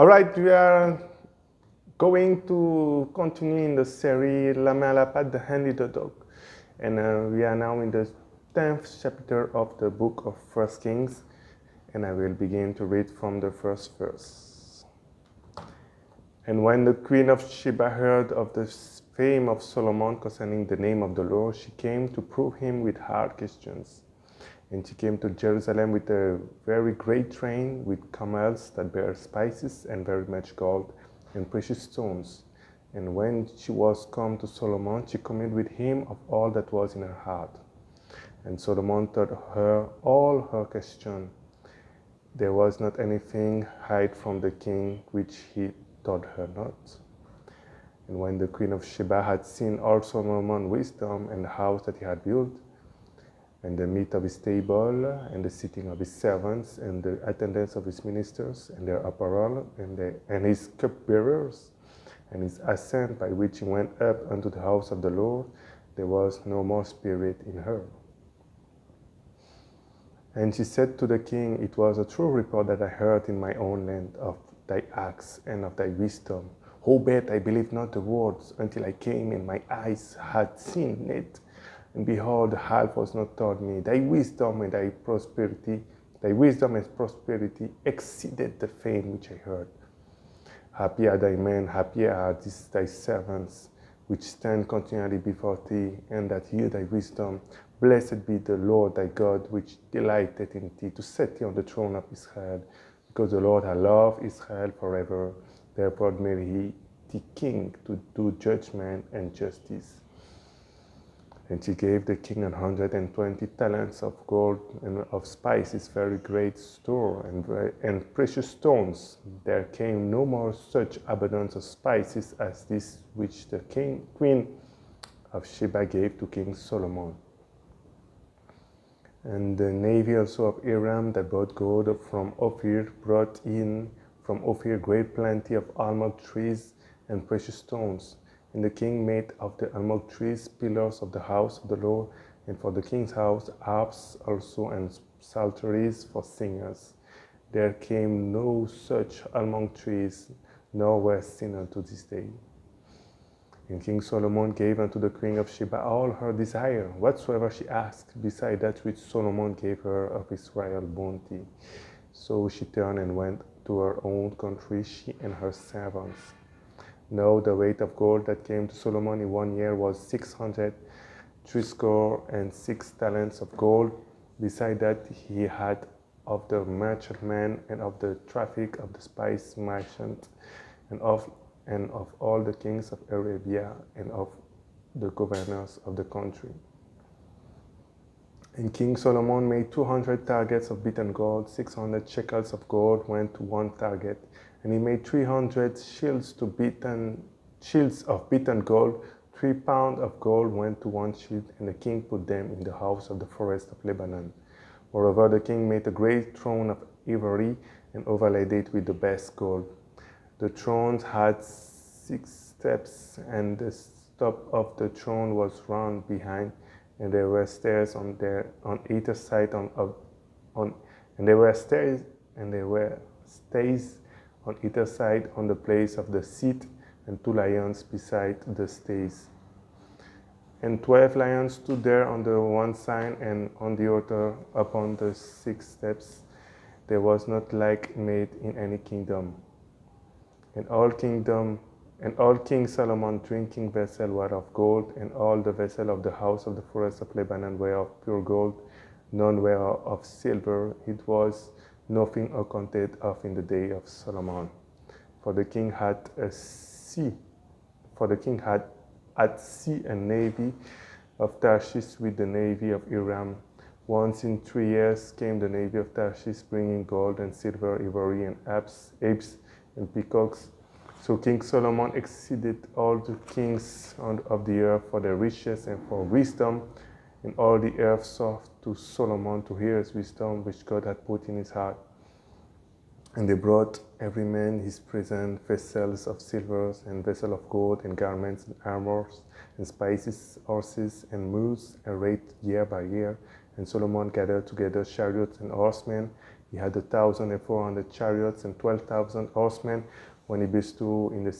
All right, we are going to continue in the series La main à la pâte, the hand in the dog. And we are now in the 10th chapter of the book of 1 Kings. And I will begin to read from the first verse. And when the queen of Sheba heard of the fame of Solomon concerning the name of the Lord, she came to prove him with hard questions. And she came to Jerusalem with a very great train, with camels that bear spices and very much gold and precious stones. And when she was come to Solomon, she communed with him of all that was in her heart. And Solomon told her all her question. There was not anything hid from the king which he told her not. And when the queen of Sheba had seen all Solomon's wisdom and the house that he had built, and the meat of his table, and the sitting of his servants, and the attendance of his ministers, and their apparel, and his cupbearers, and his ascent by which he went up unto the house of the Lord, there was no more spirit in her. And she said to the king, It was a true report that I heard in my own land of thy acts and of thy wisdom. Howbeit I believed not the words until I came, and my eyes had seen it. And behold, the half was not told me. Thy wisdom and prosperity exceeded the fame which I heard. Happy are thy men, happy are thy servants, which stand continually before thee, and that hear thy wisdom. Blessed be the Lord thy God, which delighteth in thee, to set thee on the throne of Israel, because the Lord hath loved Israel forever. Therefore made he thee king to do judgment and justice. And she gave the king 120 talents of gold and of spices, very great store, and precious stones. There came no more such abundance of spices as this which the queen of Sheba gave to King Solomon. And the navy also of Hiram that brought gold from Ophir brought in from Ophir great plenty of almond trees and precious stones. And the king made of the almond trees pillars of the house of the Lord, and for the king's house harps also and psalteries for singers. There came no such almond trees, nor were seen unto this day. And King Solomon gave unto the queen of Sheba all her desire, whatsoever she asked, beside that which Solomon gave her of his royal bounty. So she turned and went to her own country, she and her servants. Now the weight of gold that came to Solomon in 1 year was 636 talents of gold. Beside that he had of the merchantmen and of the traffic of the spice merchant, and of all the kings of Arabia, and of the governors of the country. And King Solomon made 200 targets of beaten gold. 600 shekels of gold went to one target. And he made 300 shields of beaten gold. 3 pounds of gold went to one shield, and the king put them in the house of the forest of Lebanon. Moreover, the king made a great throne of ivory and overlaid it with the best gold. The throne had 6 steps, and the top of the throne was round behind, and there were stairs on either side on either side on the place of the seat, and 2 lions beside the stays. And 12 lions stood there on the one side, and on the other upon the 6 steps. There was not like made in any kingdom. And all King Solomon's drinking vessels were of gold, and all the vessels of the house of the forest of Lebanon were of pure gold. None were of silver. It was nothing accounted of in the day of Solomon. For the king had at sea a navy of Tarshish with the navy of Hiram. Once in 3 years came the navy of Tarshish, bringing gold and silver, ivory, and apes and peacocks. So King Solomon exceeded all the kings of the earth for their riches and for wisdom, and all the earth sought to Solomon to hear his wisdom, which God had put in his heart. And they brought every man his present, vessels of silver, and vessels of gold, and garments, and armors, and spices, horses, and mules, a rate year by year. And Solomon gathered together chariots and horsemen, He had 1,400 chariots and 12,000 horsemen. When he bestowed in the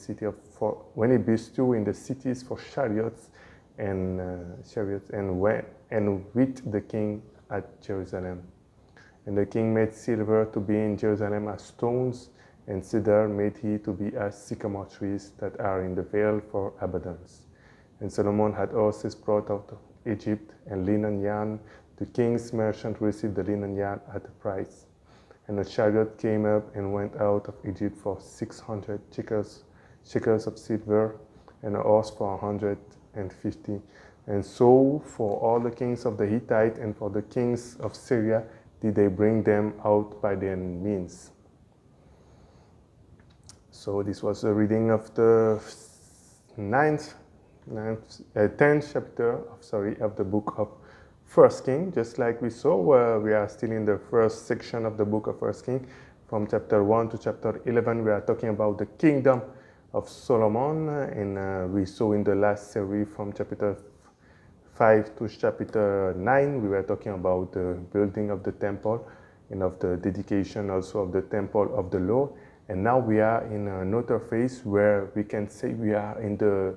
cities for chariots and with the king at Jerusalem. And the king made silver to be in Jerusalem as stones, and cedar made he to be as sycamore trees that are in the vale for abundance. And Solomon had horses brought out of Egypt, and linen yarn. The king's merchant received the linen yarn at a price. And a chariot came up and went out of Egypt for 600 shekels of silver, and a horse for 150. And so for all the kings of the Hittite and for the kings of Syria did they bring them out by their means. So this was a reading of the 10th chapter of the book of First King. Just like we saw, we are still in the first section of the book of First King. From chapter 1 to chapter 11, we are talking about the kingdom of Solomon, and we saw in the last series from chapter 5 to chapter 9, we were talking about the building of the temple and of the dedication also of the temple of the Lord. And now we are in another phase where we can say we are in the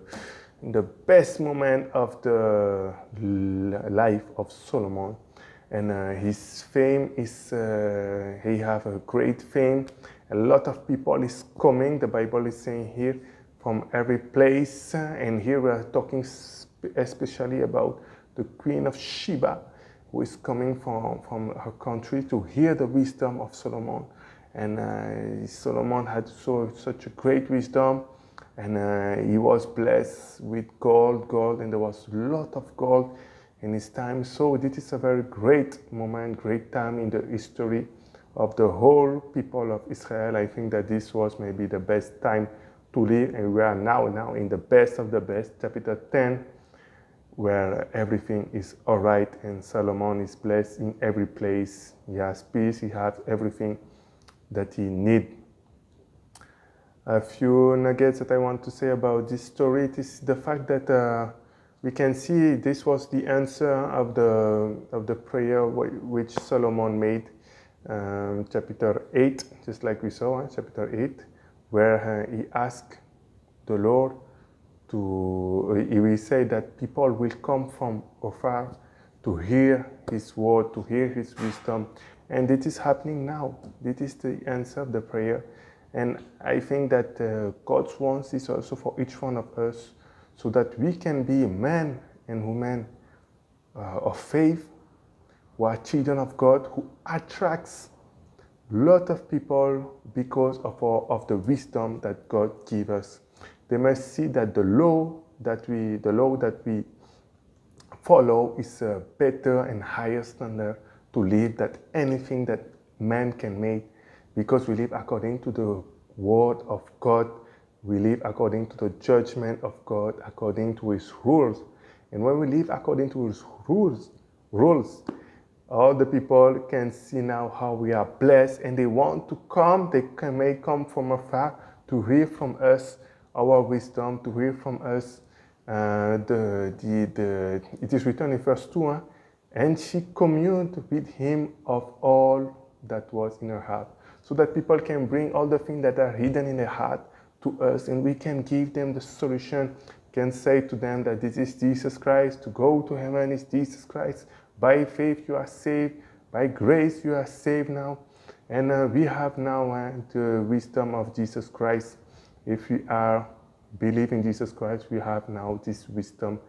best moment of the life of Solomon. And his fame is, he have a great fame. A lot of people is coming, the Bible is saying here, from every place. And here we are talking especially about the Queen of Sheba, who is coming from her country to hear the wisdom of Solomon. And Solomon had such a great wisdom, and he was blessed with gold, and there was a lot of gold in his time. So this is a very great moment, great time in the history of the whole people of Israel. I think that this was maybe the best time to live, and we are now in the best of the best, chapter 10, where everything is all right, and Solomon is blessed in every place. He has peace, he has everything that he needs. A few nuggets that I want to say about this story is the fact that we can see this was the answer of the prayer which Solomon made, chapter 8, just like we saw, chapter 8, where he asked the Lord he will say that people will come from afar to hear his word, to hear his wisdom. And it is happening now. This is the answer of the prayer. And I think that God's wants is also for each one of us, so that we can be men and women of faith, who are children of God, who attracts a lot of people because of the wisdom that God gives us. They must see that the law that we follow is a better and higher standard to live than anything that man can make, because we live according to the word of God. We live according to the judgment of God, according to his rules. And when we live according to his rules, all the people can see now how we are blessed, and they want to come. May come from afar to hear from us our wisdom, to hear from us. It is written in verse 2, and she communed with him of all that was in her heart. So that people can bring all the things that are hidden in their heart to us, and we can give them the solution, can say to them that this is Jesus Christ. To go to heaven is Jesus Christ. By faith you are saved. By grace you are saved now. And we have now the wisdom of Jesus Christ. If we are believing Jesus Christ, we have now this wisdom.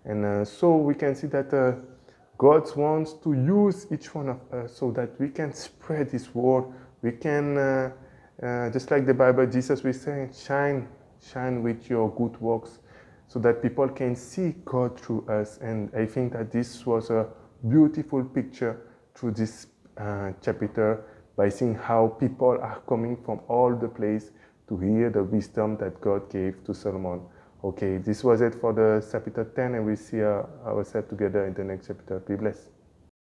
And so we can see that God wants to use each one of us so that we can spread his word. We can, just like the Bible, Jesus was saying, shine with your good works, so that people can see God through us. And I think that this was a beautiful picture through this chapter, by seeing how people are coming from all the place to hear the wisdom that God gave to Solomon. Okay, this was it for the chapter 10, and we see ourselves together in the next chapter. Be blessed.